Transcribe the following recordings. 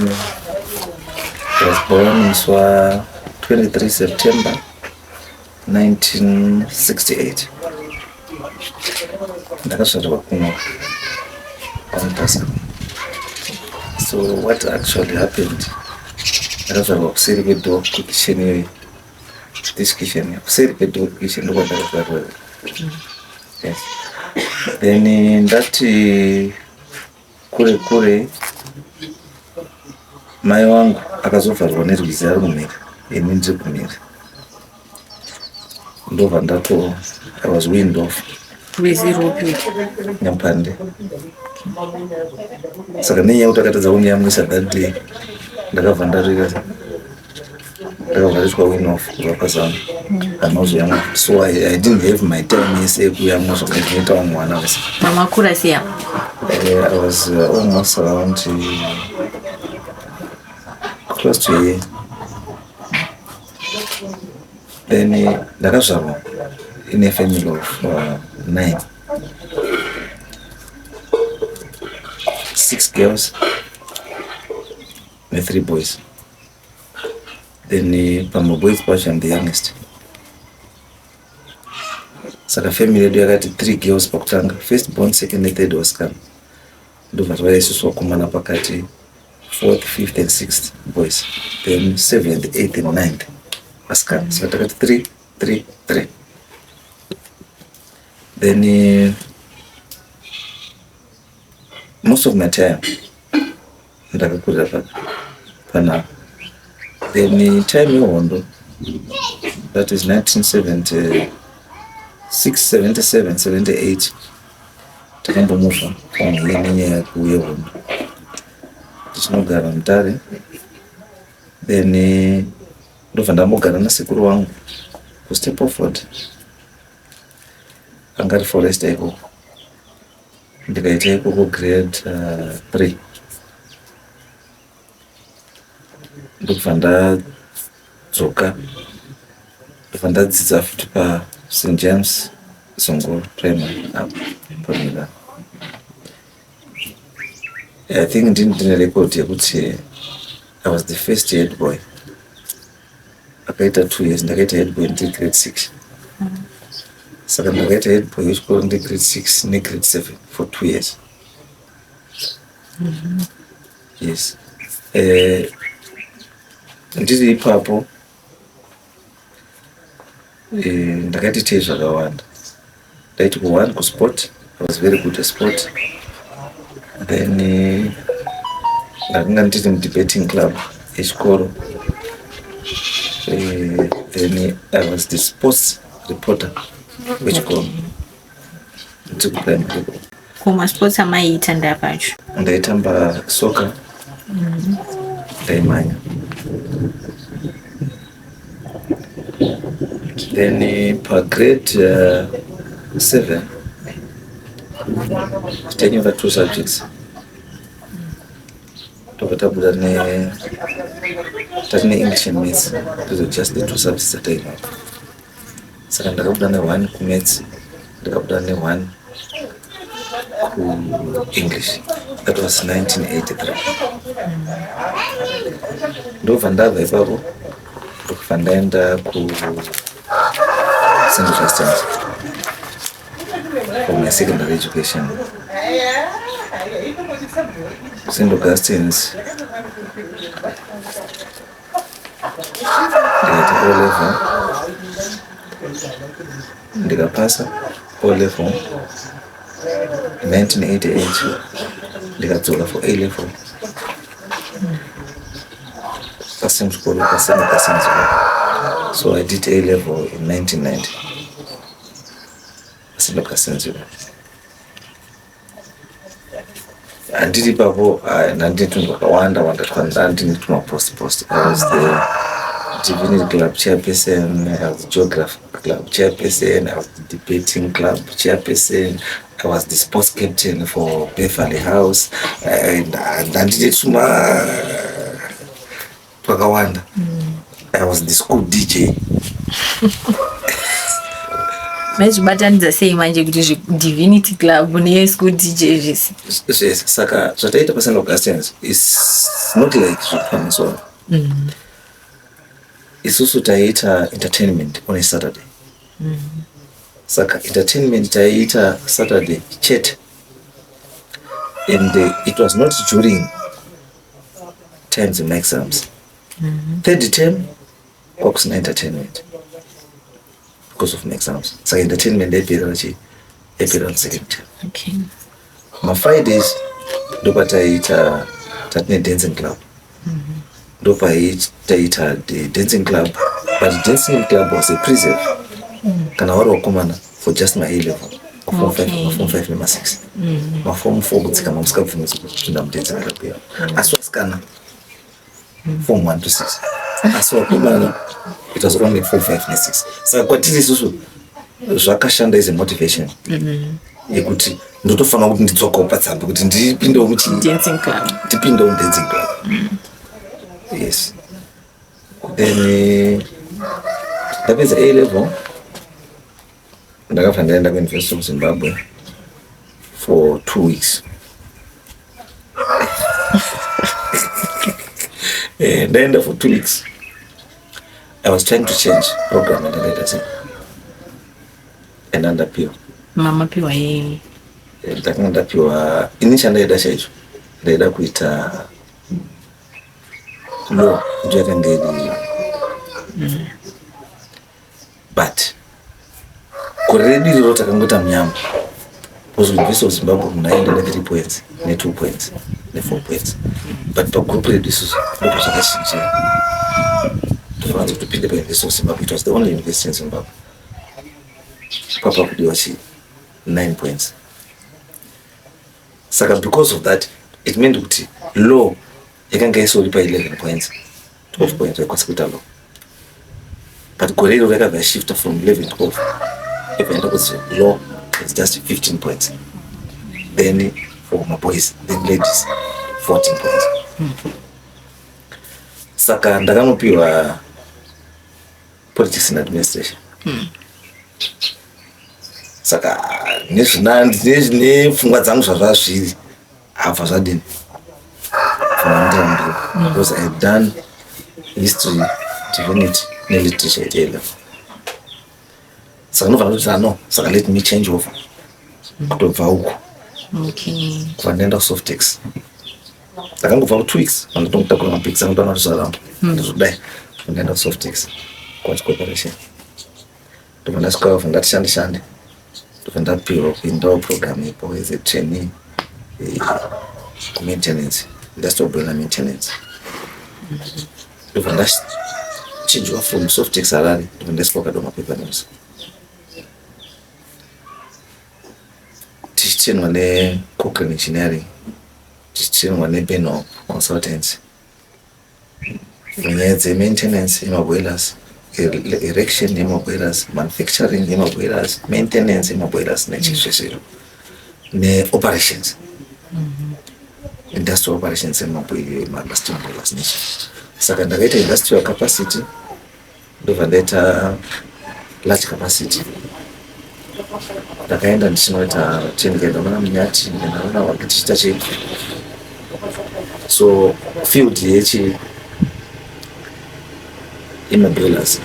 I was born in 23 September 1968. So what actually happened? Ndakazvarwa kuseri kwedhoo kukisheni iyoyi, this kitchen, kuseri kwedhoo kukisheni ndiko ndakazvarwa. Yes. Then ndati kure kure mai wangu akazovharwa nerwizi ari kumhiri, ini ndiri kumhiri. Ndobva ndato I was weaned off. Rwizi rwupi? Nyampande. Saka nenyaya yekuti akatadza kundiyamwisa that day ndakabva ndakavhariswa wean off kubva pazano. Anozoyamwa. So I didn't have my time yese yekuyamwa zvakaita vamwe vana vese. Mama kura sei? I was almost around close to a year. Then ndakazvarwa in a family of 9. 6 girls and 3 boys. Then pamwe boys pacho I'm the youngest. Saka family yedu yakati 3 girls pakutanga, first born, second and third was come. Ndobva zvava isusu vakomana pakati 4th, 5th and 6th boys. Then 7th, 8th and 9th was come. So takati 3, 3, 3. Then most of my time ndakakurira panapa. Then time yehondo, that is 1976, 77, 78, takambomuka panguye nenyaya yekuyehondo tichinogara Mutare. Then ndobva ndambogara nasekuru wangu kuStepford, anga ari forest ikoko. Ndikaita ikoko grade 3. Ndobva ndadzoka ndobva ndadzidza futi paSt James Zongoro primary apo pamira. I think ndine record yekuti I was the first head boy. Akaita 2 years ndakaita head boy ndiri grade 6. Saka ndakaita head boy wechikoro ndiri grade 6 negrade 7 for 2 years. Yes. Ndiri ipapo ndakaita tei zvakawanda. Ndaiti ku1 kusport, I was very good at sport. Then ndakanga ndiri mudebating club yechikoro. Then I was the sports reporter wechikoro ndiri kuprimary. Kuma sports amaiita ndapacho? Ndaitamba soccer, ndaimhanya. Then pa grade 7 tainyora 2 subjects. Tobva tabuda tati neEnglish and Maths. Those are just the 2 subjects dzatainyora. Saka ndakabuda ne1 kuMaths, ndakabuda ne1 kuEnglish. That was 1983. Ndobva ndabva ipapo ndobva ndaenda St. Augustine's for my secondary education. St. Augustine's ndikaita O-level, ndikapasa O-level 1988, ndikadzoka for A-level pasame chikoro pasame kasinzwa. So I did A-level in 1990 pasame kasinzwa. Handiri ipapo ndandine tunhu twakawanda ndandine tumapost. I was the divinity club chairperson, I was the geography club chairperson, I was the debating club chairperson, I was the sports captain for Beverly House, and ndandine twakawanda. I was the school DJ. maizvibatanidza sei manje kuti divinity club neschool DJ zvese zvese saka zvataita pasend Augustines is not like zvakufambiswa isusu taiita entertainment on a Saturday saka entertainment taiita Saturday chete and it was not during times in exams third term kwakusina entertainment because of exams saka entertainment yaipera second term okay ma-Fridays ndopataiita tatine dancing club ndopataita the dancing club but the dancing club was a preserve kana wari wakomana for just my A-level form 5 nema 6 maform 4 kudzika mamusingabvumidzwi kupinda mudancing club yavo asi wasikana form 1 to 6 asi wakomana it was only 4 5 ne6 saka kwatiri isusu zvakashanda as a motivation yekuti ndotofanira kuti ndidzokawo patsambi kuti ndipindewo dancing club ndipindewo dancing club yes then ndapedza A-level ndakabva ndaenda kuuniversity of Zimbabwe for 2 weeks ndaenda for 2 weeks I was trying to change program andakaita sei and ndapiwa mamapiwa yei ndakanga ndapiwa ini chandaida chaicho ndaida kuita law ndio yakanga iri but gore redu iroro takangota munyama because University of Zimbabwe munaenda ne3 points ne2 points ne4 points but pagroup redu isusu ndoto zvakachinjira tofanira kutopinda paUniversity of Zimbabwe it was the only university in Zimbabwe papa kudiwa 9 points saka because of that it meant kuti law yakanga isori pa 11 points 12 points wakwanisa kuita law but gore iro rakabva shifta from 11 12 ikaenda kuti law is just 15 points then for my boys then ladies 14 points saka ndakanopiwa politics and administration saka nepfungwa dzangu zvazvazviri abva zvadini because I had done history divinity neliterature at A-level saka ndobva kuti no saka let me change over kutobva uko kuva ndaenda kusoftex ndakangobva ku 2 weeks vandotongotakura mabhigisi anotona kuzvaramba ndizodai ndaenda kusoftex kwati corporation ndobva ndasvika ndatishande ndobva ndapiwa kuindawo program ipo as a trainee kumaintenance industrial boiler maintenance ndobva ndachinjwa from softex Harare ndobva ndaiswa kadoma paper news tichitenwa ne-courtroom engineering tichitenwa ne-panel consultants munyaya dze-maintenance yemaboilers erection yemaboilers manufacturing yemaboilers maintenance yemaboilers nechizvezvero ne-operations industrial operations yemasteam boilers nechi saka ndakaita industrial capacity ndobva ndaita large capacity ndakaenda ndichinoita ndikaenda mana munyati ndikaona wake tichiita chedu so field yechi emaboilers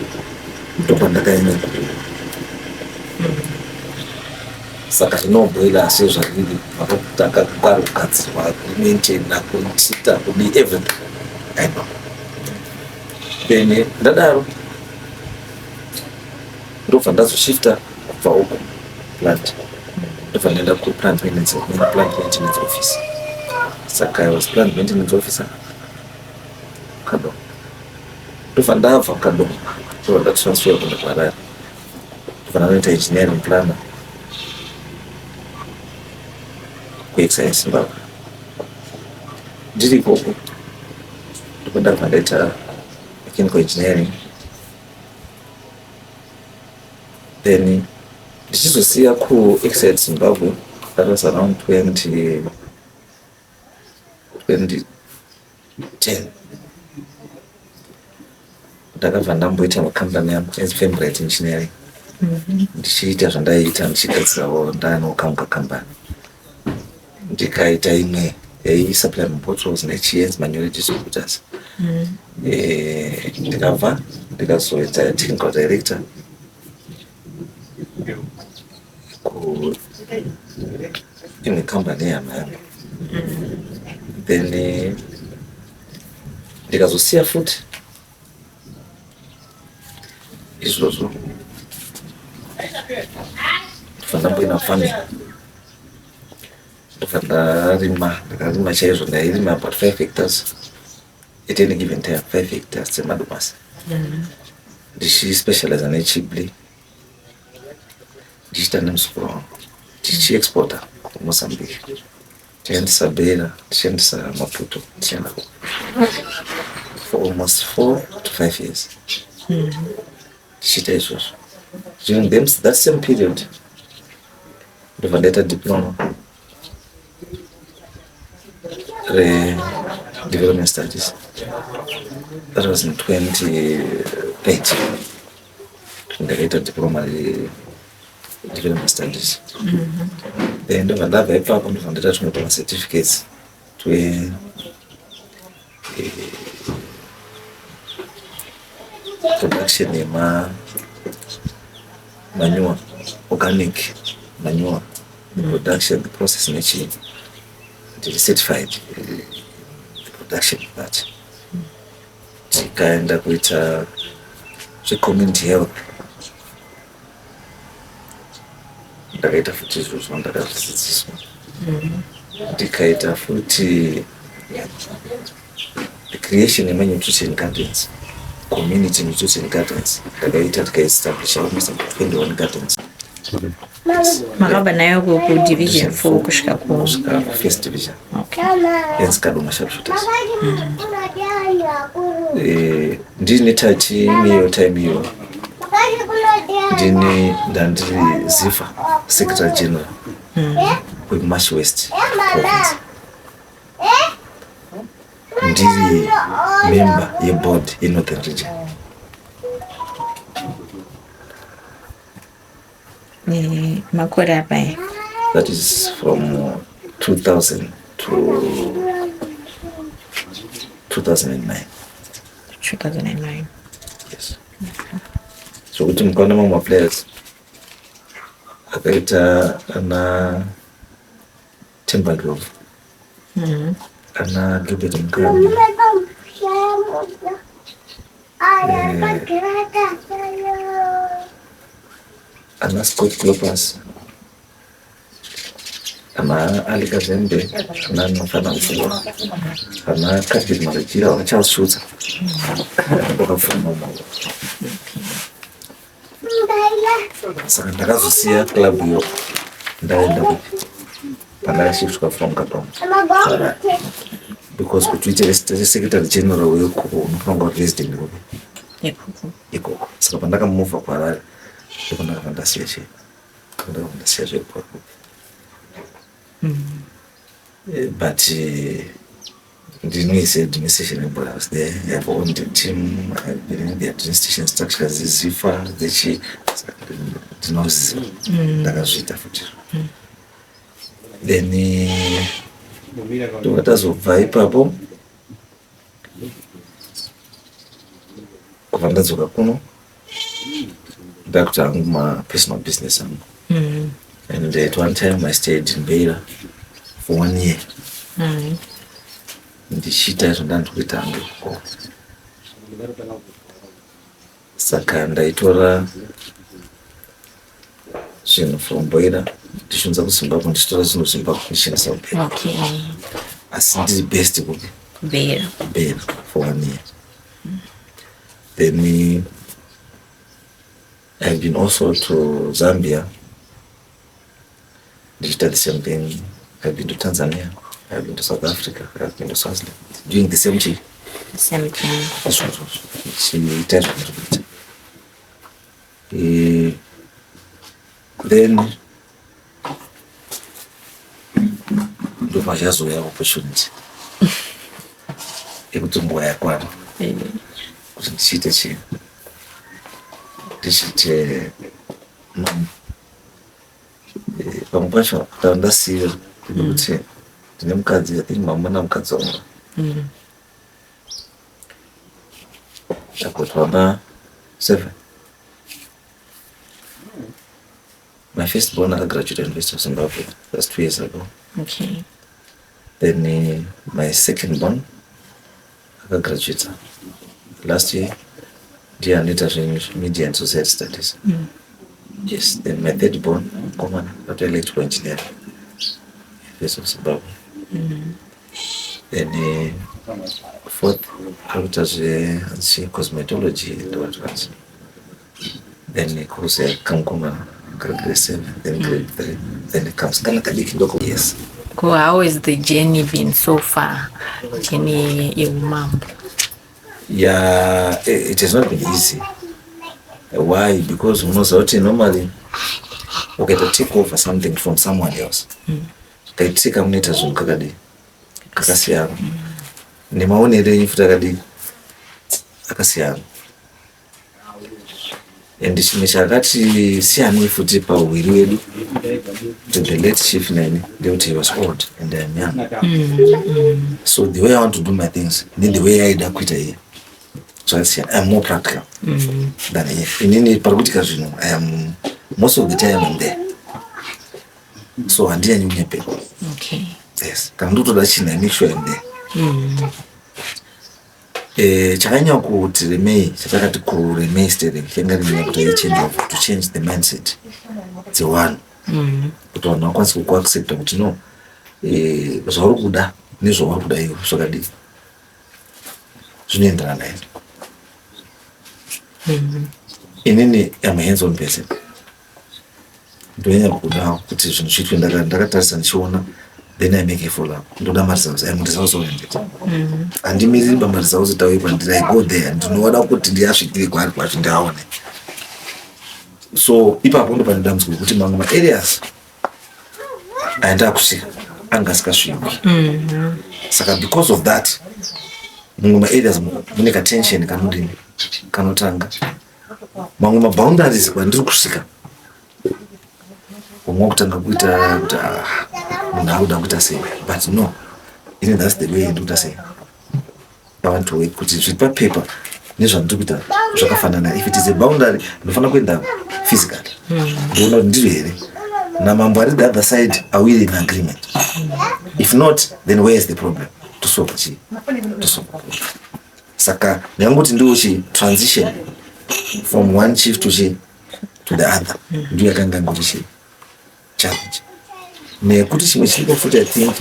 ndobva ndakaenda saka inoboilers yezvariri pakutanga kwari kugadzirwa kumaintaina kuchita kudi everything I know then ndadaro ndobva ndazoshifta kubva uko plant ndobva ndaenda kuplant maintenance office saka I was plant maintenance officer kadoma ndobva ndabva kadoma ndobva ndatransfer kuenda kuHarare ndobva ndanoita engineering planner kuexcise Zimbabwe ndiri ikoko ndobva ndabva ndaita mechanical engineering then ndichizosiya kuexcite Zimbabwe that was around 2010 ndakabva ndamboita makambani yangu as favorite engineering ndichiita zvandaita ndichigadzirawo ndanokamwe kambani ndikaita imwe supply bottles nechienzi manual distributors ndikabva ndikazoita technical director imwe company yama yangu then ndikazosiya futi izvozvo ndofana mboina farming ndakarima chaizvo ndairima about 5 hectares at any given time 5 hectares dzemadomasi ndichispecializa nechibli ndichiita nemuzukuru wangu tichiexporta kumozambique tichiendesa bera tichiendesa maputo tichienda for almost 4 to 5 years tichiita izvozvo. During that same period ndobva ndaita diploma development studies. That was in 2018. Ndakaita diploma development studies. Then ndobva ndabva ipapo ndobva ndaita tumwe certificates production manure, organic manure, production, the process nature, certified the production of that. Tikaenda kuita community health. Ndakaita futi izvozvo ndakadzidziswa. Ndikaita futi the creation of nutrition gardens, community nutrition gardens. Ndakaita tikaestablish almost 21 gardens. Makabva nayo ku division 4 kusvika ku first division. Okay. Yenzi kadoma sharpshooters. Ndine tati imiyo time iyo ndandiri Zifa Secretary General weMarsh West Province. Ndiri member yeboard yeNorthern Region. Makore apa? That is from 2000 to 2009. 2009. Yes. So kuti mukana mamwe players akaita ana Timbergrove, ana Gilbert Mukambi, ana Scott Clopas, ana Ali Kazembe, ana Nofana Mfua, ana Katib Marajira, ana Charles Schutzer. Saka ndakazosiya club iyo ndaenda pandakashiftswa from Kadoma because kuti uite secretary general wekuko unofanirwa kuti resident ikoko. Saka pandakamuvha kuHarare ndipo ndakabva ndasiya zvepapo. But ndinoise administration but I was there. I have owned the team. I've been in the administration structure Zifa zechi ndinoziva ndakazviita futi. Then ndokatazobva ipapo kubva ndadzoka kuno ndakuita hangu personal business hangu. And at one time I stayed in Beira for 1 year. Ndichiita izvo ndandikuita hangu ikoko. Saka ndaitora zvinhu from Beira ndichiunza kuZimbabwe ndichitora zvinhu Zimbabwe ndichishandisa kuBeira. Okay. Asi ndiri best kuke Beira for 1 year. Then I've been also to Zambia. Digital the same thing. I've been to Tanzania. I've been to South Africa. I've been to Swaziland. Doing the same thing. the same thing. Then ndobva zvazouya opportunity yekuti nguva yakwana kuti ndichiite chinhu ndichiite pamwe pacho ndasiya kuti ndine mukadzi, I think mamuna mukadzi wangu. I've got 7. My firstborn graduated University of Zimbabwe. That's 2 years ago. Okay. Then my secondborn graduated last year. Dear Anita, Media and Society Studies. Yes. Then my thirdborn, common, electrical engineer. University of Zimbabwe. Then fourth, cosmetology and what else. Then course Kankuma, grade 7, then grade 3, then it comes yes. How has the journey been so far? Journey mom. Yeah, it has not been easy. Why? Because normally we get to take over something from someone else. Take a minute as kakadi. Kakasiya. Ni maonere ifuta kadi. Akasiya. And chimechakati siyani futi pa uwiri wedu to the late chief nani he was old and I am young. So the way I want to do my things, the way I quit here. So I am more practical than here. In any political, I am most of the time I'm there. So I didn't need people. Okay. Yes. Can do that. I make sure I'm there. Chakanya kuti remei chakati ku remei steering kenga rimwe kuti to change the mindset. It's one. Kuti vanhu vakwanise kuaccept kuti no zvauri kuda nezvauri kuda iwe zvakadii zvinoenderana here. Inini am a hands-on person. Ndonyanya kuda kuti zvinhu zviitwe ndakatarisa ndichiona, then I make a follow-up. Ndoda results. I am results oriented. Handimiriri pamaresults tauipa ndiri I go there ndinoda kuti ndiyasvikire kwaari kwacho ndaone. So ipapo ndo panodambudzika kuti mamwe maareas aenda kusvika anga asikasvikwi. Saka because of that mamwe maareas mune katension kanotanga. Mamwe maboundaries kwandiri kusvika umwe kutanga kuita kuti munhu akuda kuita sei, but no, that's the way ndikuita sei. I want to wait kuti zviri papepa nezvandiri kuita zvakafanana. If it is a boundary ndinofanira kuenda physically ndoona kuti ndiri here namambo ari the other side are we in agreement. If not, then where is the problem? To solve saka ndingangoti ndiwo transition from one chief to the other ndiyo yakanga ngoti challenge. Nekuti chimwe chiripo futi I think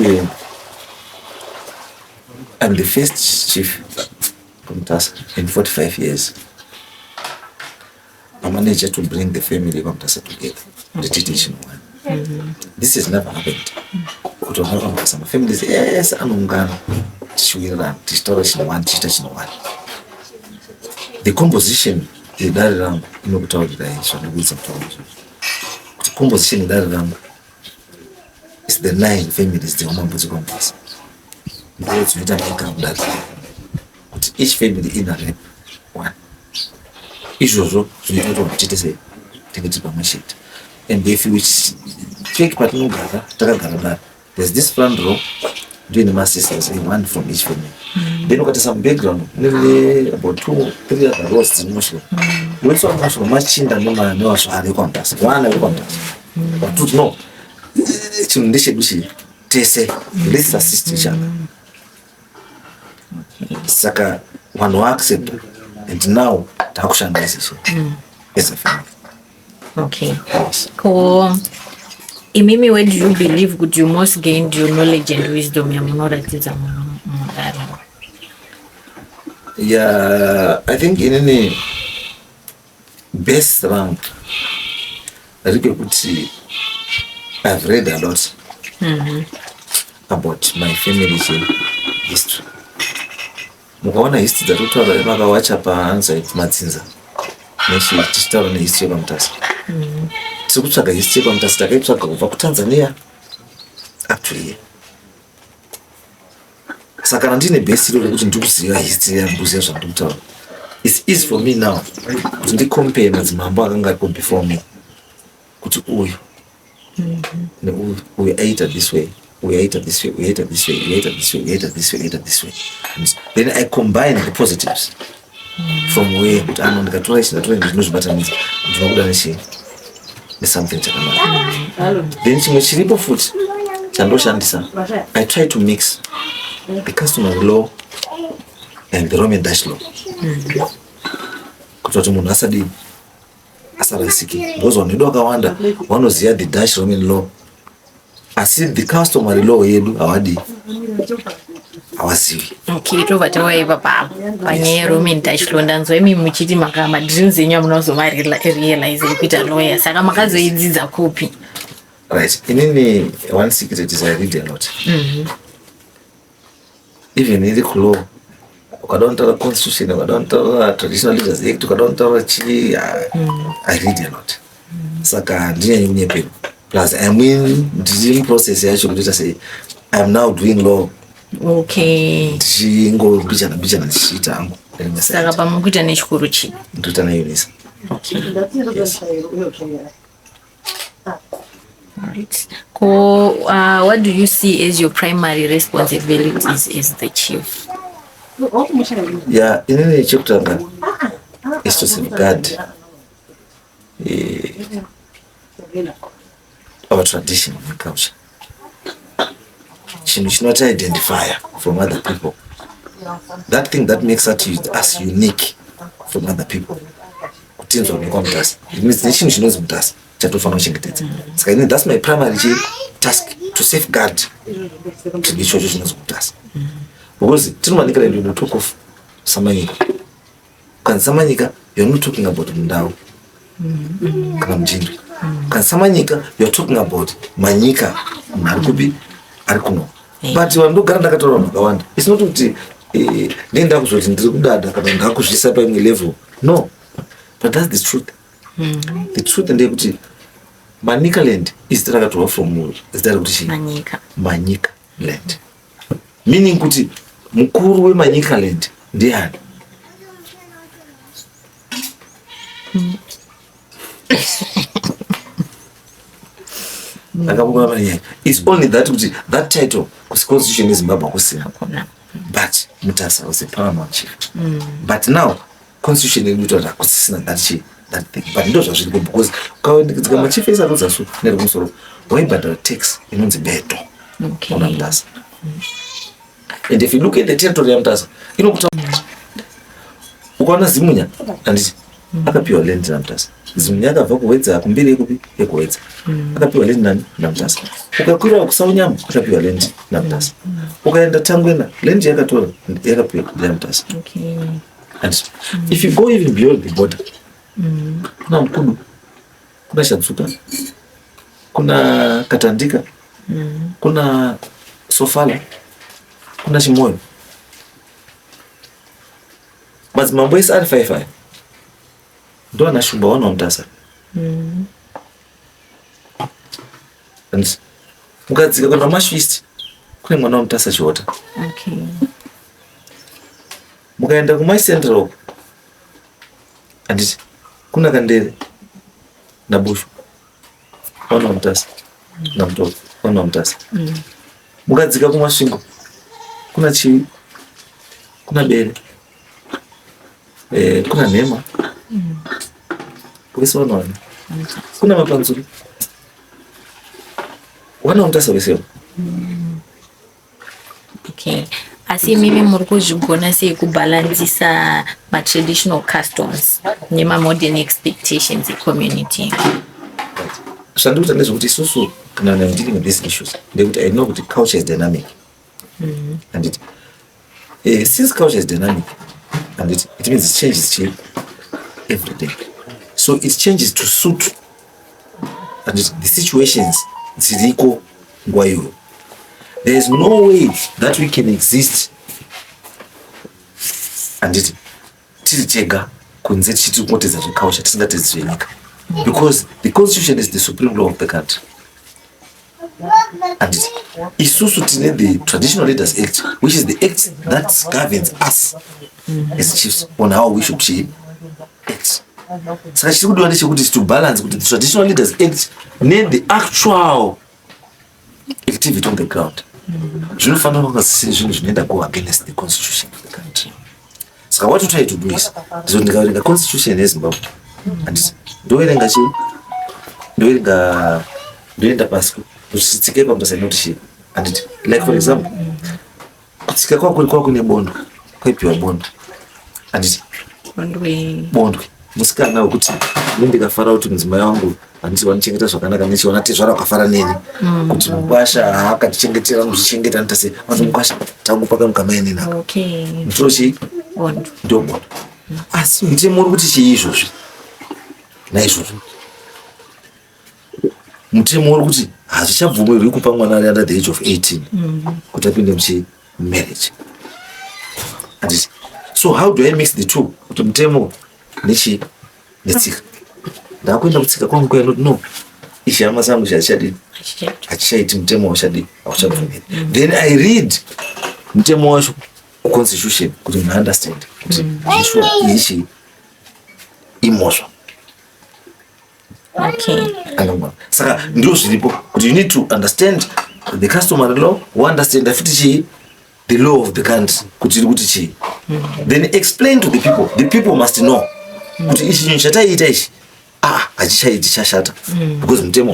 I'm the first chief Mutasa in 45 years. I managed to bring the family of Mutasa together. The tradition one. This has never happened. Some families, yes, anungana tichiwirana tichitaura chinhu one tichiita chinhu one. The composition yedare rangu inokutaurira zvanogutsa kutaura kuti composition yedare rangu is the 9 families dzemumambudziko Mutasa. Ndidzo dzinoita nyika kudare kuti each family ina rep one. Izvozvo zvinoita kuti tiite sei tinge tiri pamwe chete. And if you check patinogara takagara dare, there's this front row doing my sisters, one from each family. Then you got some background, nearly about 2-3 other rows dzinoshwa. We saw much machinda nevasvari Mutasa, vana veMutasa. But to know chinhu ndechekuti tese let's assist each other. Saka vanhu vaaccept and now takushanda as a family. Okay. Cool. Imimi, where do you believe could you most gain your knowledge and wisdom? Yeah, I think in any best round, I've read a lot about my family history. Mukaona history dzatotwara makawacha paanza matsinza tichitaura nehistory yepaMutasa. Tiri kutsvaga history yepaMutasa takaitsvaga kubva kuTanzania up to here. Saka handine best role rekuti ndikuziva history yanguziva zvandiri kutaura. It's easy for me now kuti ndicompare madzimambo akanga aripo before me kuti uyu we ate this way, we ate this way, we ate this way, we ate this way, we ate this way, we ate this way. And then I combine the positives from where kuti ano ndikatora ichi ndatora ndinozvibatanidza ndinokuda nesomething chakanaka. Then chimwe chiripo futi chandoshandisa, I try to mix the customary law and the Roman Dutch law. Kuti munhu asarasiki, because vanoida vakawanda vanoziva the Dutch Roman law, asi the customary law yedu hawazivi. Okay, tobva tawaiva panyaya yeRoman Dutch law. Ndanzwa imi muchiti madreams enyu amunozomarealize kuita lawyer, saka makazoidzidza kupi? Right, inini one secret is I read a lot. Even in the law, ukadontaura constitution, ukadontaura traditional leaders act, ukadontaura chii, I read a lot. Saka ndinyanyi kunyepepo. Plus I'm in process yacho kuti say I'm now doing law. Okay. Ndichingobichana ndichiita hangu. Saka pamukuita nechikuru chi? Ndoita naUNISA. Okay. Yes. Alright. What do you see as your primary responsibilities as the chief? Yeah, inini chekutanga is to safeguard our tradition and culture. Chinhu chinoti identifier from other people. That thing that makes us unique from other people. Kutinzwa nekwa Mutasa. It means nechinhu chinonzi Mutasa chatofanira kuchengetedza. Saka that's my primary task, to safeguard chinhu ichocho chinonzi Mutasa. Because tinomanikira ndio talk of Samanyika. Kan Samanyika, you're not talking about Mundau. Kana Mjindri. Kan Samanyika, you're talking about Manyika, Marikubi, Arikuno. But vanogara ndakatora vakawanda. It's not kuti nenda kuzoti ndiri kudada kana ndakuzvisa paimwe level. No. But that's the truth. The truth ndeyekuti Manyika land is rakatorwa from zita kuti Manyika land. Meaning kuti mukuru weManyika land ndiani? It's only that title constitution is Zimbabwe kusina. But Mutasa was a paramount chief. But now constitution is not kusina that thing. But ndozo zviripo because kawendikidzika machief esa rozasu nerikumusoro waibhadhara tax inonzi beto. Okay. Ona Mutasa. And if you look at the territory ya Mutasa, inokuta ukaona Zimunya anditi akapiwa land na Mutasa. Zimunya akabva kuwedza kumbiri yekuwedza. Akapiwa land nani na Mutasa. Ukakwira kuSaunyama akapiwa land na Mutasa. Ukaenda Tangwena land yakatora yakapiwa na Mutasa. Okay. And if you go even beyond the border, kuna Mkudu, kuna Shatsuka, kuna Katandika, kuna Sofala, kuna Chimoyo. Madzimambo ese ari 5 ndo anashumba wana Mutasa. And mukadzika kuna Mashwist kune mwana Mutasa Chiota. Okay. Mukaenda kuma Central anditi kuna Kandere na Bushu wana Mutasa na Mtoto wana Mutasa. Mukadzika kuma Svingo kuna Chiwi, kuna Bere, kuna Nhema, wese wana kuna Mapanzuru wana Mutasa wese. Okay. Asi mimi muri kuzvigona sei kubalansisa traditional customs nema-modern expectations community? Zvandikuita ndezvekuti isusu kana I'm dealing with these issues ndekuti I know kuti culture is dynamic. And since culture is dynamic, and it means it changes every day. So it changes to suit and the situations ziriko nguva iyoyo. There is no way that we can exist and tiri tega kunze tichiti kungotedza culture tisingatedzi zvenyika, because the constitution is the supreme law of the country. And isusu tine the Traditional Leaders Act, which is the act that governs us as chiefs on how we should act. Saka chiri kudiwa ndechekuti to balance kuti the Traditional Leaders Act need the actual activity on the ground. Zvinofanira kunge zvisiri zvinhu zvinoenda go against the constitution of the country. Saka what we try to do is ndikaverenga constitution yeZimbabwe handiti ndoverenga chii ndoenda pasi kuti tsika yepaMutasa inoti chii handiti like for example kutsika kwako nebondo kwaipiwa bondo handiti bondwe musikana wekuti ndikafara kuti mudzimai wangu handiti wanichengeta zvakanaka nechiona tezvara wakafara neni kuti mukwasha akatichengetera muzvichengeta nditase vanzi mukwasha tangu pakamukama ene nako mutorochi ndo bondo asi mutemo uri kuti chii izvozvi naizvozvo mutemo uri kuti hazvichabvumirwi kupa mwana ari under the age of 18 kuti apinde muchimarriage handiti. So how do I mix the two? Kuti mutemo nechi netsika ndakuenda kutsika kwangu kwenda no ishama zangu hachichaiti mutemo washadi hauchabvumiri. Then I read mutemo wacho constitution kuti munhu understand kuti ichi imozvo. Saka ndio zviripo kuti you need to understand the customary law, understand the law of the country kuti chii. Then explain to the people. The people must know kuti ichi chinhu chataita ichi hachichaiti chashata because mutemo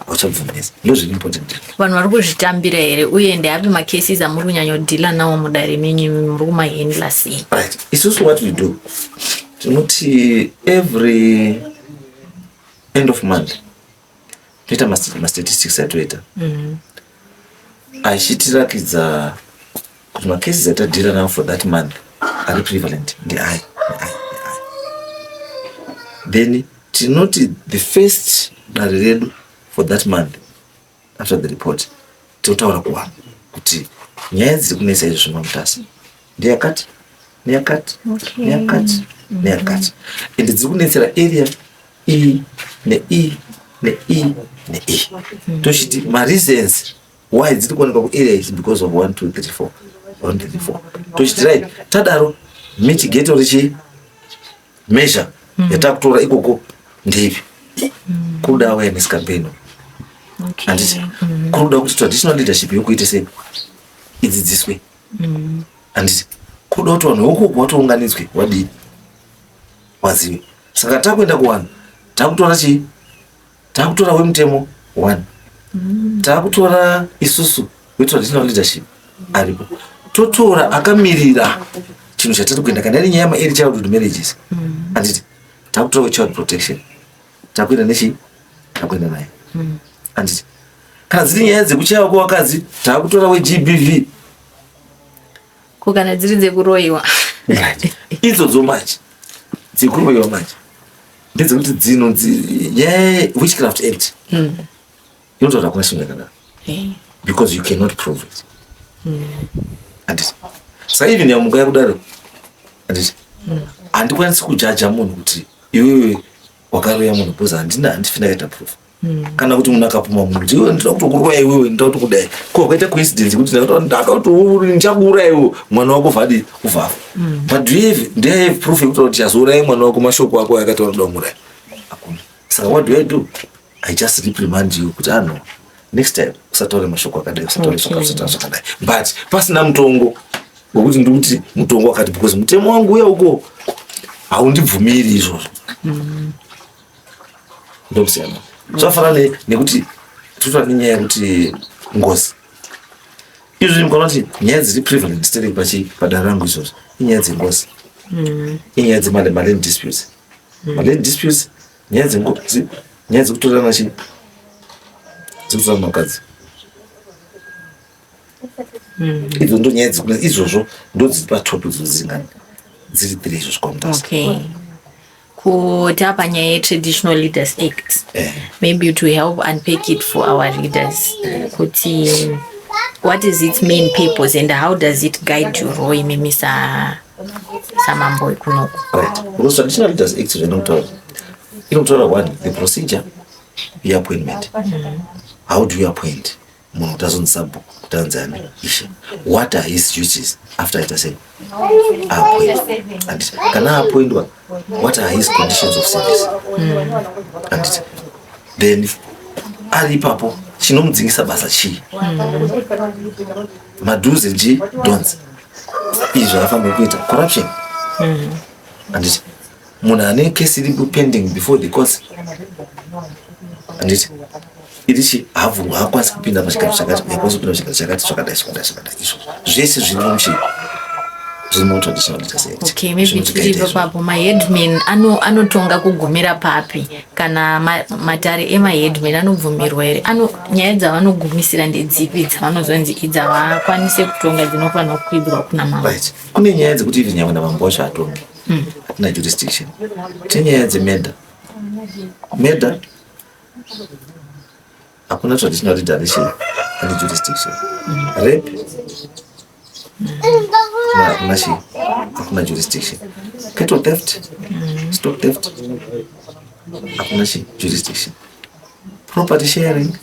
hauchabvumirisa. Ndo zviri important. Vanhu vari kuzvitambira here uye ndeapi macases amuri kunyanya kudhila nawo mudare menyu muri kumahandla sei? Right. Isusu what we do tinoti every end of month toita mastatistics atoita achitirakidza kuti macases atadhira nawo for that month are prevalent ndeai. Then tinoti the first dare redu for that month after the report totaura kuvanhu kuti nyaya dziri kunetsa izvo Mutasa ndeyakati neyakati neyakati neyakati ende dziri kunetsera area E ne-E ne-E ne-E. Tochiti ma-reasons why dziri kuoneka ku-area is because of 1 2 3 4 1 2 3 4. Tochiti right tadaro mitigatory measure yatakutora ikoko ndeipi kuda awareness campaign handiti kuda kuti traditional leadership yokuite sei idzidziswe handiti kuda kuti vanhu vokoko watounganidzwe wadii wazive. Saka takuenda kuvanhu takutora chii takutora wemutemo 1 takutora isusu wetraditional leadership aripo totora akamirira chinhu chatiri kuenda kana iri nyaya ma-early childhood marriages handiti takutora wechild protection takuenda nechi takuenda naye handiti kana dziri nyaya dzekuchaiwa kwevakadzi takutora weGBV kana dziri dzekuroyiwa idzodzo manje dzekuroyiwa manje ndedzekuti dzinonzi witchcraft act inotaura kuna chinhu yakadaro because you cannot prove it handiti. Saka even yamuka yakudaro handiti handikwanisi kujaja munhu kuti iwewe wakaroya munhu because handifina kaita proof. Kana kuti munhu akapuma munhu kuti iwe ndinoda kutokuroya iwewe ndinoda kuti kudai ko wakaita coincidence kuti ndakati ndichakuuraya iwe mwana wako vhadi uvhafa but do I have proof yekuti kuti chazouraya mwana wako mashoko ako yakati wanoda kumuraya hakuna. Saka what do I do? I just reprimand you kuti no next time usataure mashoko akadai usataure zvakadai but pasina mutongo wekuti ndikuti mutongo wakati because mutemo wangu uya uko haundibvumiri izvozvo ndokusiyana. Zvafanana nekuti totora nenyaya yekuti ngozi izvozvi mukaona kuti nyaya dziri prevalent siterei padare rangu izvozvo inyaya dzengozi inyaya dzema-land disputes. Ma-land disputes nyaya dzengozi nyaya dzekutorana chii dzekutorana makadzi idzo ndo nyaya izvozvo ndo dziri patopic dzozingana dziri 3 izvozvo kwaMutasa. Kuti apa nyaya ye-Traditional Leaders Act maybe to help unpack it for our readers kuti what is its main purpose and how does it guide your role imimi samambo kunoko. Right. Because Traditional Leaders Act inotaura 1 the procedure yeappointment. How do you appoint? munhu utazonzisabu Tanzania ishe what are his duties after it say and kana appointwa what are his conditions of service and then ari ipapo chinomudzingisa basa chii mado's and don'ts izvi afamba kuita corruption and munhu ane case iri pending before the courts and irichi haakwanisi kupinda pachigaro chakati haakwanisi kupinda pachigaro chakati zvakadai izvo zvese zviri muchi zviri mutraditional leaders act. Okay, maybe tiripo papo maheadman anotonga kugumira papi kana matare emaheadman anobvumirwa here nyaya dzavanogumisira ndedzipi dzavanozonzi idzavakwanise kutonga dzinofanirwa kuidzwa kuna mambo? Right, kune nyaya dzekuti ivi nyangwe namambo wacho atonge hatina jurisdiction. Tinyaya dzemedha hakuna traditional leadership ane jurisdiction. Rape hakuna jurisdiction. Cattle theft, stock theft hakuna jurisdiction. Property sharing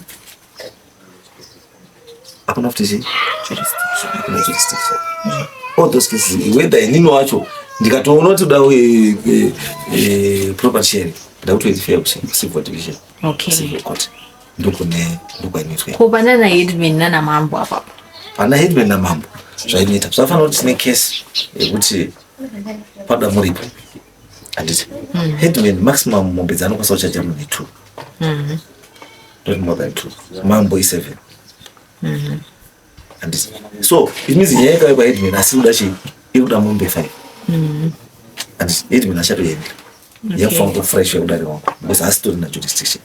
hakuna jurisdiction. All those cases whether inini wacho ndikatoona kuti dawo property sharing ndakutoiti fair civil division. Okay, civil court ndokune ndokwainitwa kupana na headman nana mambo apapo. Pana headman na mambo zvainoita zvafanira kuti tine case yekuti pada muripo handiti headman maximum mombe dzaanokwanisa kuchaja munhu 2 not more than 2 mambo i7 handiti so it means nyaya ikauya paheadman asi kuda chii ikuda mombe 5 handiti headman achatoenda yakufanira kutofresh yakudari wangu because asitorina jurisdiction.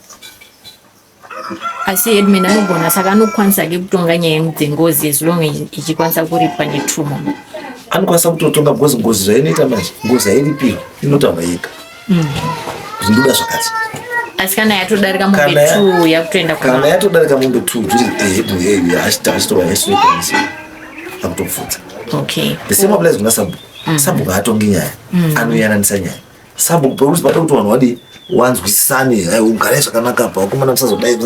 Asi headman anogona saka anokwanisa ke kutonga nyaya dzengozi as long as ichikwanisa kuripa ne2 anokwanisa kutotonga because ngozi zvainoita manje ngozi hairipi inotamba yega zvindoda zvakati asi kana yatodarika mombe 2 yakutoenda kana yatodarika mombe 2 achitova yasinoikanisi akutopfudza. Okay, the same applies kuna sabu ngaatongi nyaya anoyananisa nyaya sabu pekuti pade kuti vanhu vadi wanzwisisane ugare zvakanaka pa wakomana musazodai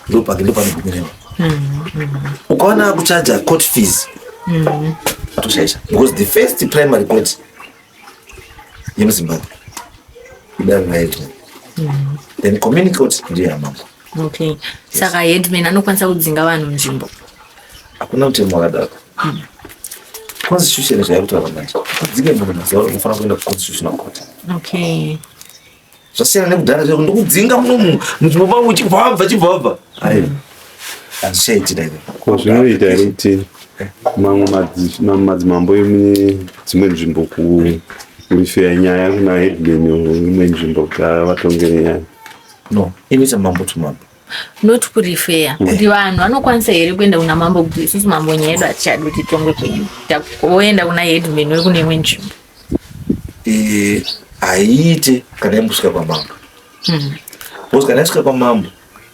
ndopanogumirema ukaona kuchaja court fees atoshaisha because the first primary court yemuzimbabwe idari naheadman then community court ndiyo yamambo. Okay, saka headman anokwanisa kudzinga vanhu nzvimbo hakuna mutemo wakadaro. Constitution zvayakutaura manje kudzinga munhu mazuva unofanira kuenda kuconstitutional court. Okay, zvasiyana nekudhara zvekuti ndokudzinga munomu munzvimbo pangu chibva aiwa hazvichaitira ive ko zvinoita here kuti mamwe madzimambo dzimwe nzvimbo kurifeya nyaya kuna headman imwe nzvimbo kuti vatongere nyaya? No, inoita mambo to mambo, not kurifeya kuti vanhu vanokwanisa here kuenda kuna mambo kuti isusu mambo nyaya yedu hatichadi kuti tongwe kwenyu woenda kuna headman wekune imwe nzvimbo? Haiite kana yambosvika pamambo because kana yasvika pamambo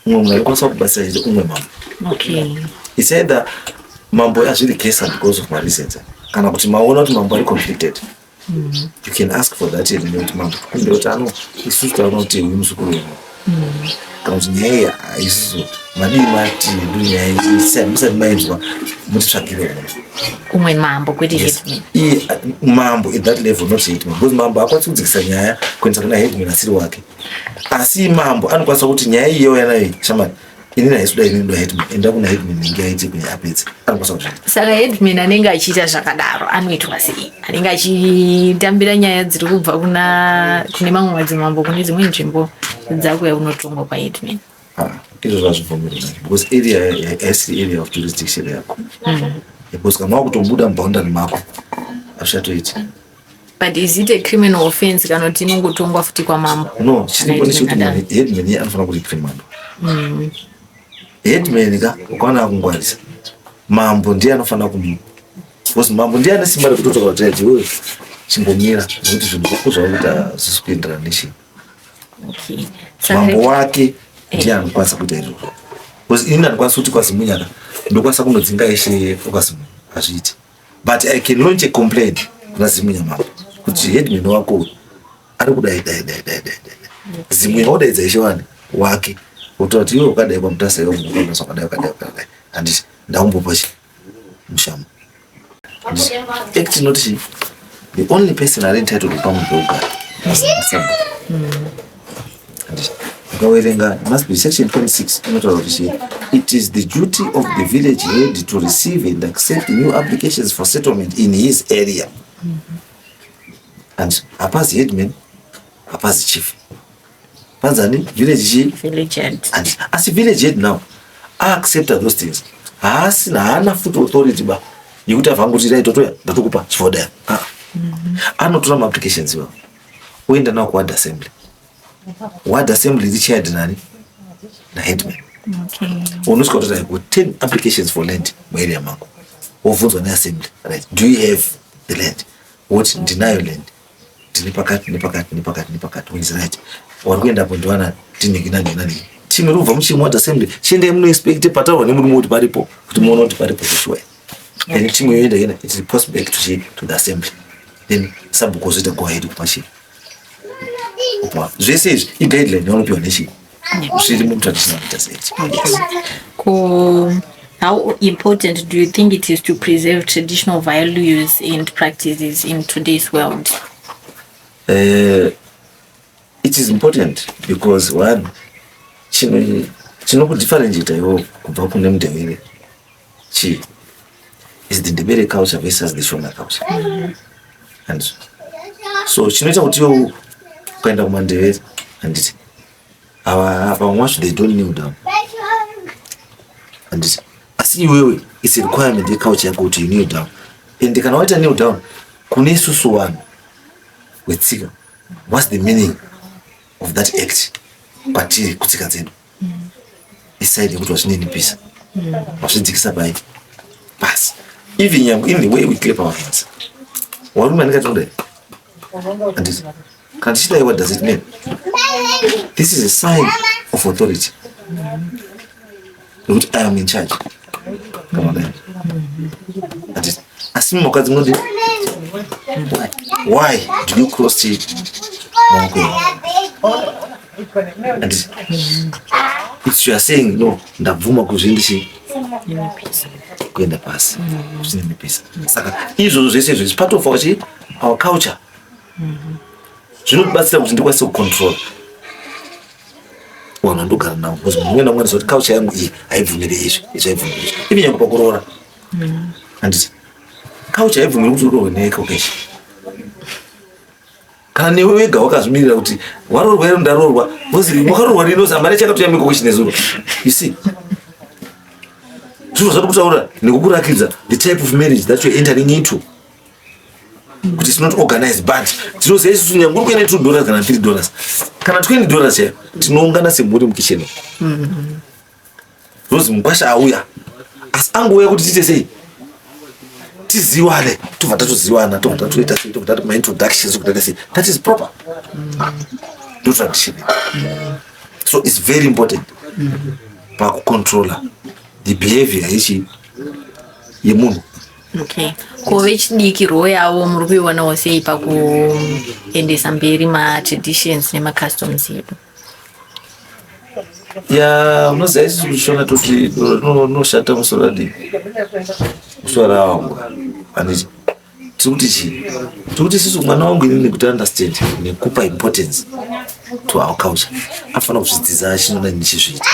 umwe munhu aikwanisa kubatsira chete umwe mambo. Okay, it's either mambo hazviri case because of mareasons kana kuti maona kuti mambo ari conflicted you can ask for that and kuti mambo kumbe kuti isusu taona kuti uyu muzukuru wenyu kana kuti nyaya iyi haisiso madii mati nyaya iyi musati mainzwa mutitsvagire umwe mambo kwete headman. Mambo at that level not headman because mambo hakwanisi kudzikisa nyaya kuendesa kuna headman asiri wake asi mambo anokwanisa kuti nyaya iyo yanayo shamani inini haisuda inini headman enda kuna headman ninge aite kunya apedze anokwanisa kuzviita. Saka headman anenge achiita zvakadaro anoitwa sei? Anenge achitambira nyaya dziri kubva kune mamwe madzimambo kune dzimwe nzvimbo dzakuya kunotongwa paheadman? Izvo zvazvibvumirwa because area haisiri area of jurisdiction yako because kana wakutobuda muboundary mako hazvichatoiti. But is it a criminal offense kana kuti inongotongwa futi kwamambo? No, chiripo nechekuti headman iye anofanira kuripira mambo. Headman ka ukaona akungwarisa mambo ndiye anofanira because mambo ndiye ane simba rekutotoka kuti iwe chimbomira nekuti zvinhu zvakuzvakuita zvisi kuenderana neshinhu. Okay, mambo wake ndiye anokwanisa kuita izvozvo because inini andikwanisa kuti kwazimunyaka ndokwanisa kunodzinga eshe kwakazimunya hazviiti but I can launch a complaint kuna zimunya mambo kuti headman wako ari kudai zimunya odaidza eshe wani wake utaura kuti iwe wakadai kwamutasa iwe munhu wakadai and ndaumbopa mushama. Act not the only person are entitled to come to God. Must be section 26. It is the duty of the village head to receive and accept new applications for settlement in his area. And Apa's headman, Apa's chief. Panzani, village head. And as a village head now, I accept those things. As na foot authority ba. You would have anguti right to Datukupa for them. I'm not some applications. We end now ward assembly. Ward assembly is chaired nani? The headman. Okay. Onus got like 10 applications for land area mango. Or votes on the assembly. Right. Do you have the land? What deny your land? Nipakat. When is right? Or we end up on one nani. Chimuruva mshimu ward assembly. Shende mnu expect patawa ni mnu paripo. Kutumono paripo kushwe. Then chimu yenda it reports back to the assembly. Then some goes to go ahead with machine. This is a guideline on your nation. How important do you think it is to preserve traditional values and practices in today's world? It is important because one, differentiate is the Ndebele culture versus the Shona culture. And so chinoita kuti yo kuenda kumandebele and once they don't kneel down. And asi iwewe it's a requirement the culture yako to kneel down. And they can waita kneel down kune susu wanu wetsika. What's the meaning of that act? Patiri kutsika zedu. Decide kuti washineni pisa. Wazvidzikisa pai. Pass. Even in the way we clap our hands. What woman get on there? And this, what does it mean? This is a sign of authority. I am in charge. Come on then. And this, why do you cross it? And this, if you are saying no, ndavuma kuzvindishi kuenda pasi kusine pesa. Saka izvo zvese is part of our culture. Zvinobatsira kuti ndikwanise kucontrol wana ndogara nawo because mumwe namwe zoti culture yangu iyi haibvumiri izvi haibvumiri izvi ivi nyange pakuroora handiti culture haibvumiri kuti urohwe neka ukesha kana newe wega wakazvimirira kuti warorwa ero ndarorwa because mwakarorwa rino zamari chakatoyamika kwechinezuro you see zviro zvati kutaura nekukurakidza the type of marriage that you're entering into. But it's not organized, but tinoziva isusu nyanguri kuenda $2 kana $3 kana $20 chaiyo tinoungana semhuri mukicheni. Rozi mukwasha auya asi angouya kuti tiite sei tiziwane tobva tatoziwana tobva tatoita sei tobva tati maintroductions okutaita sei. That is proper. No tradition. So it's very important pakucontrola the behavior yemunhu. Okay. Kuve chidikirwo yavo muri kuionawo sei pakuendesa mberi matraditions nemacustoms edu? Unoziva isusu kushona toti noshata musoro dii musoro wangu aniti tiri kuti isusu mwana wangu inini kuti understand nekupa importance to our culture afana kuzvidzidzisa achinoona ndichizviita.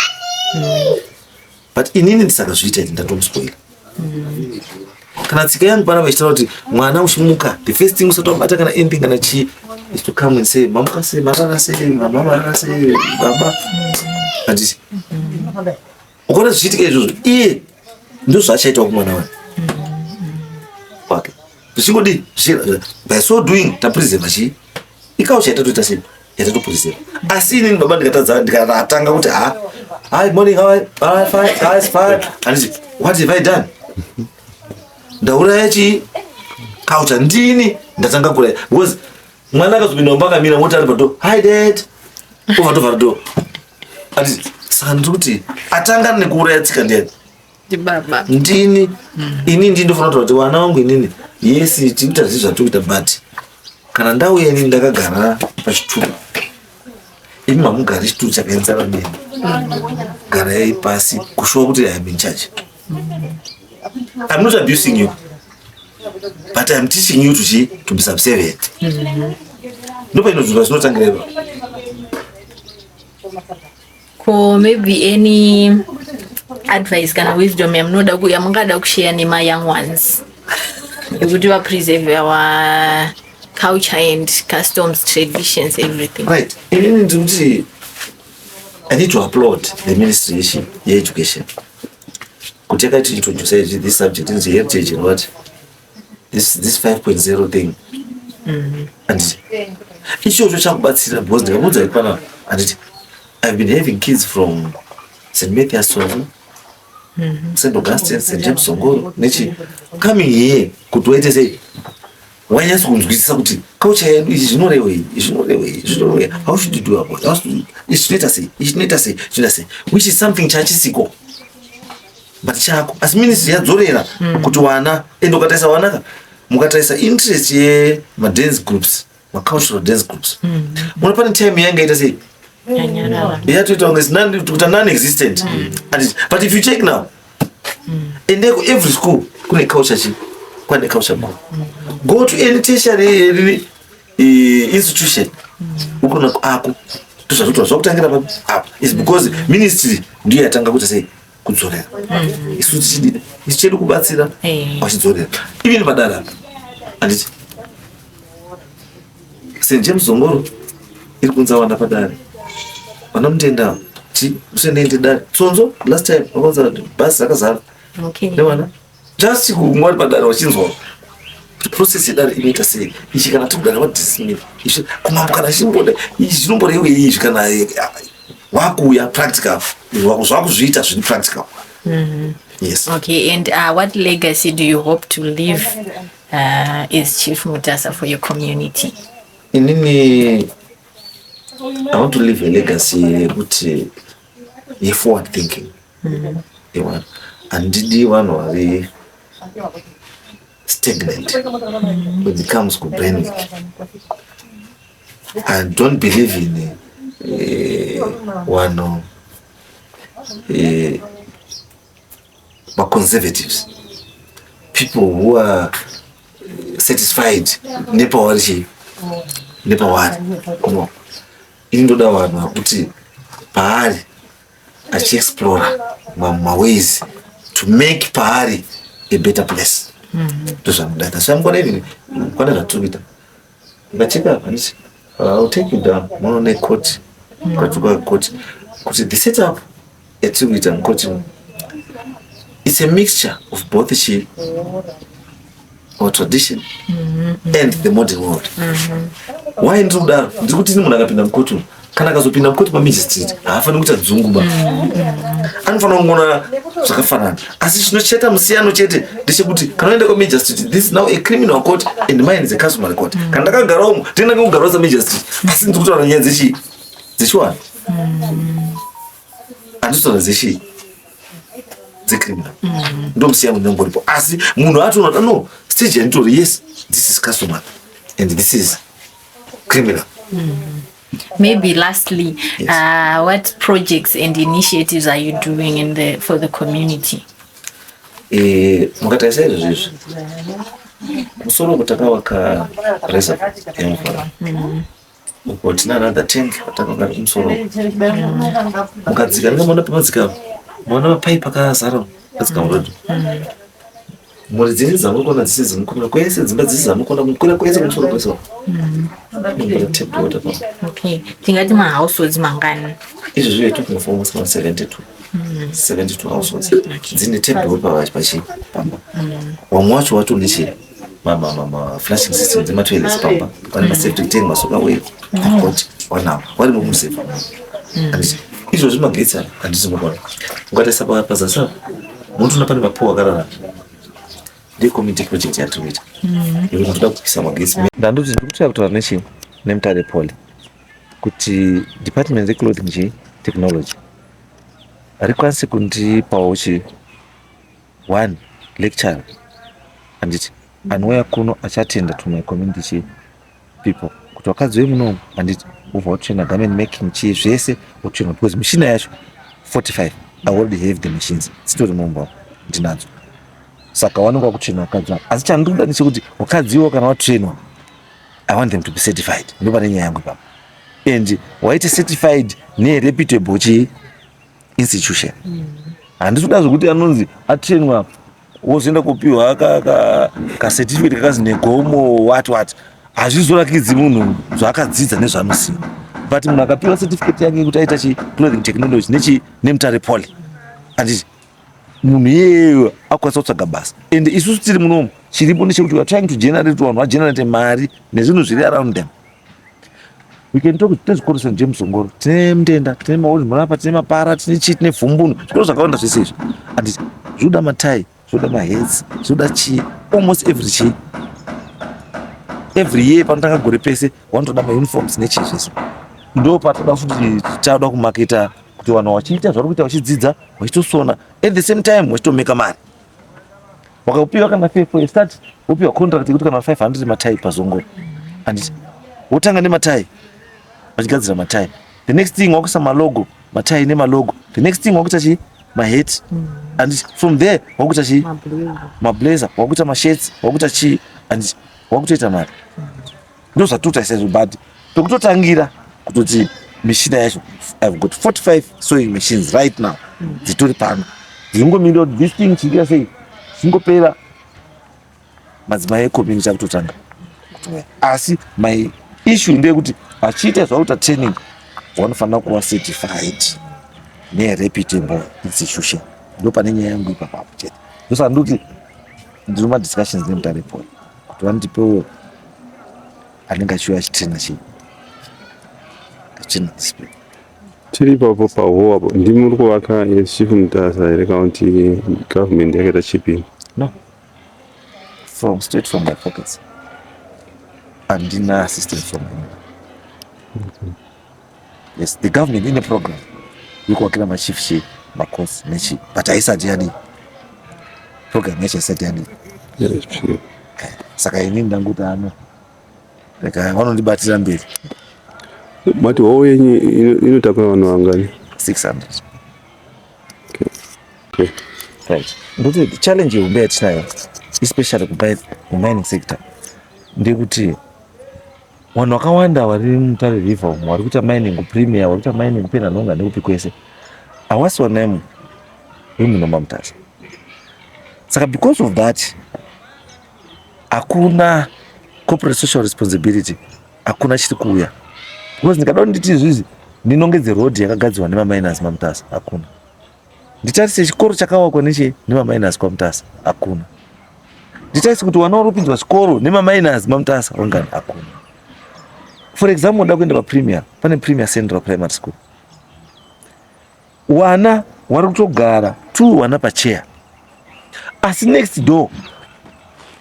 But inini ndisakazviita iti ndatomuspoila. Kana tsika yangu pana vachitaura kuti mwana uchimuka the first thing usati wabata kana anything kana chii is to come and say mamuka sei marara sei mama marara sei baba. Handiti ukaona zvichiitika izvozvo iye ndozvaachaita kumwana wake wake zvichingodi by so doing tapreserva chii ikawo chaitatoita sei yatatopreserva. Asi inini baba ndikatanga kuti hi morning how are fine guys fine handiti what have I done? Ndauraya chii culture ndini ndatanga kura because mwana akazopinda mumba akamira moti ari pato hi dad obva tovhara do ati saka ndiri kuti atanga nekuuraya tsika ndiani ndibaba ndini. Ini ndinofanira kutaura kuti wana wangu inini yesi tikuita zvi zvatoita but kana ndauya inini ndakagara pachituru imi mamugari chituru chakaenzana neni garai pasi kushuwa kuti I am in charge. I'm not abusing you, but I'm teaching you to be subservient. Nobody knows what's not angry. Or maybe any advice kana wisdom yamungada kushare ni my young ones. You would do preserve our culture and customs, traditions, everything. Right. I need to applaud the Ministry of Education. Could take to introduce this subject in the heritage and what this 5.0 thing. And it shows you some bad stuff because and I've been having kids from St. Matthew's, St. Augustine, St. James Mutasa, coming here could wait and say, why are you coach is not away, it's not away. How should you do about it? It's not a say, which is something churches go. But as ministry ya zorera kuti wana endo kataisa wanaka mukataisa interest ye ma dance groups, ma cultural dance groups. Munapana time yanga ita say yeah, to non-existent. But if you check now, in every school, kuna culture go to any tertiary institution, it's because ministry ndiyo yatanga kuti say kudzorera. Isichedi kubatsira wachidzorera. Even padara anditi St. James Zongoro iri kunza wanda padara. Vanomutenda usendeende dare tsonzo last time vakonza bus rakazara. Newana just kumwari padare wachinzwa process yedare inoita sei ichi kana tikudare vadismit ichi kumambukana chimboda ichi zvinomborewe izvi kana wakuya practical zvakuzviita zviri practical. Yes. Okay, and what legacy do you hope to leave as Chief Mutasa for your community? Inini I want to leave a legacy which is forward thinking. And did one or the stagnant when it comes to brain weak. I don't believe in but conservatives, people who are satisfied nepa wari no indoda vanhu vakuti paari achiexplora ways to make paari a better place. Ndozvamuda samukona even kwana zvatuvita ngacheka hanisi I'll take you down munoone court kwatuka court kuti the setup yatuvita mukoti it's a mixture of both our tradition and the modern world. Why ndiri kudaro ndiri kuti munhu akapinda mukoti kana akazopinda mukoti pamajistrate haafaniri kuita dzunguba, anofanira kungona zvakafanana. Asi chinocheta musiyano chete ndechekuti kana uenda kwamajistrate, this is now a criminal court and mine is a customary court. Kana ndakagara umo ndinenge kugarawo samajistrate asi ndiri kutaura nyaya dzechiwani handitaura criminal. Ndo musiyano nyamboripo asi munhu atoona no stage yanditori yes this is customary and this is criminal. Maybe lastly, yes. What projects and initiatives are you doing for the community? Mukataisa izvozvo musoro kutakawaka reserve yemvura uko tina another tank atakagara kumusoro mukadzika ndingamona pamadzika mona mapaipi akazara adzika murodhi mhuri dziri dzamukona dzisiri dzamukona kwese dzimba dzisi dzamukona kukwira kwese kumusoro kwese tapped water. Okay, tingati mahouseholds mangani izvozvo we're talking of almost 72 households dzine tapped water pachi pamba. Wamwe wacho wato ndiche flashing system dzematoilets pamba pane maseptic tank masoka way akoti wanawo wari mumusefa izvozvo magetsi handisi mukona ukataisa pazasa muntu unapane mapowa akarara ndecommunity project yatinoita yekuti ndoda kupisa magetsi. Ndandoti ndiri kutouya kutaura nemutare poli kuti department reclothing technology rikwanise kundipawo one lecture handiti anouya kuno achatenda to my community people kuti wakadzi vemunomu handiti ubva watraina garment making zvese watraina because mishina yacho 45 I already have the machines dzitori mumba ndinadzo. saka wanonga kutraina vakadzi vavo. Asi chandinoda ndechekuti vakadziwo kana vatrainwa, I want them to be certified. Ndo pane nyaya yangu ipapo. And waite certified nereputable institution. Handisi kuda zvokuti anonzi atrainwa wozoenda kupiwa kacertificate kakazi negomo what. Hazvizorakidzi munhu zvaakadzidza nezvaanoziva. But munhu akapiwa certificate yake kuti aita clothing technology nemutare poli, handiti munhu iyeyo akwanisa kutsvaga basa. And isusu tiri munomu chiripo ndechekuti we are trying to generate vanhu vagenerate mari nezvinhu zviri around them. We can talk tine zvikoro St. James Songoro, tine Mutenda, tine Mauri Murapa, tine Mapara, tine Chii, tine Vhumbunu, zvikoro zvakawanda zvese izvi. Handiti zvoda matai, zvoda mahats, zvoda chii, almost every year panotanga gore pese wanotoda mauniforms nechii zvese. Ndo patoda futi tichada kumaketa kuti vanhu vachiita zvari kuita vachidzidza vachitosona at the same time vachitomeka mari. Wakapiwa kana for a start wopiwa contract yekuti kana 500 matai pazongoro. Handiti wotanga nematai vachigadzira matai. The next thing wakuisa malogo, matai nemalogo. The next thing wakuita mahat. And from there wakuita mablazer, wakuita mashirts, wakuita chii, and wakutoita mari. Ndo zvatotaisa izvo, but tokutotangira kutoti mishina yacho, I've got 45 sewing machines right now dzitori pano. Dzingomira kuti this thing chikia sei zvingopera madzimai ecommunity akutotanga. Asi my issue ndeyekuti achiita zvakuita training vanofanira kuva certified nereputable institution. Ndo pane nyaya yangu ipapapo chete. Ndosa ndoti ndiri madiscussions nemutare poli kuti vandipewo anenge achiuya achitraina chii achitraina display. Tiri ipapo pahowapo ndimuri kuvaka Chief Mutasa here kana kuti government yakaita chipi? No, straight from my pockets. Handina assistance from him. Yes, the government in a program yekuwakira machief macourse nechi, but haisati yani program yacho haisati yani. Saka ini ndanguti reka vanondibatira mberi. Mati hall yenyu inotakura vanhu vangani? 600. Okay. Right. Ndokuti the challenge yehombe yatinayo especially kumining sector ndekuti vanhu vakawanda vari mutare river umo vari kuita mining premier, vari kuita mining pena nhonga nekupi kwese havasi wanaimo vemunomba Mutasa. Saka because of that hakuna corporate social responsibility, hakuna chiri kuuya. Because ndikada nditi izvizvi ndinongedze road yakagadzirwa nemaminers maMutasa, hakuna. Nditarise chikoro chakawakwa nemaminers kwaMutasa, hakuna. Nditarise kuti vana vari kupinzwa chikoro nemaminers maMutasa wangani, hakuna. For example, nda kuenda papremier, pane Premier Central Primary School. Wana vari kutogara 2 wana pachair. Asi next door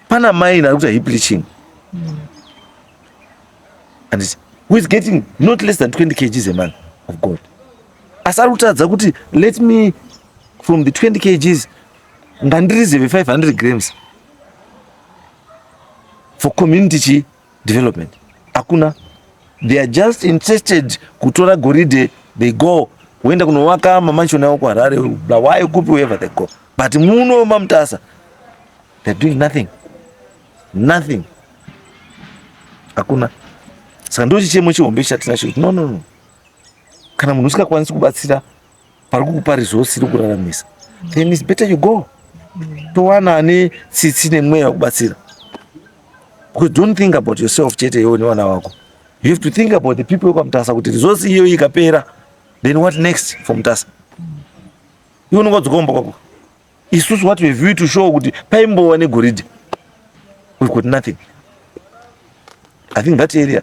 pana mine ari kuita hip leaching. And who is getting not less than 20 kgs a month of gold. Asi ari kutadza kuti let me from the 20 kgs ngandirizeve 500 grams for community development. Hakuna. They are just interested kutora goridhe, they go woenda kunovaka mamansion avo kuHarare, Bulawayo, kupi, wherever they go. But muno maMutasa they're doing nothing. Hakuna. Saka ndo chichemo chihombe chatinacho. No. Kana munhu usikakwanisi kubatsira pari kukupa resource iri kuraramisa, then it's better you go. Towana ane tsitsi nemweya wekubatsira. Because don't think about yourself chete iwe nevana vako. You have to think about the people kwaMutasa kuti resource iyo ikapera, then what next for Mutasa? Iwe unongodzokomba kwako. Isusu what we have to show kuti paimbowa negoridhe. We've got nothing. I think that area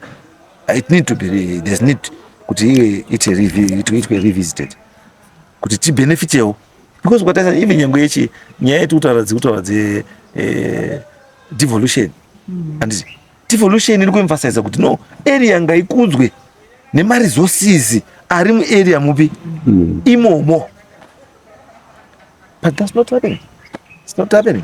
it need to be, there's need kuti itwe revisited kuti tibenefitewo, because kwataisa even nyango yechi nyaya yekutaura dze devolution. And devolution iri kuemphasize kuti no area ngaikudzwe nemaresources ari muarea mupi imomo, but that's not happening. It's not happening.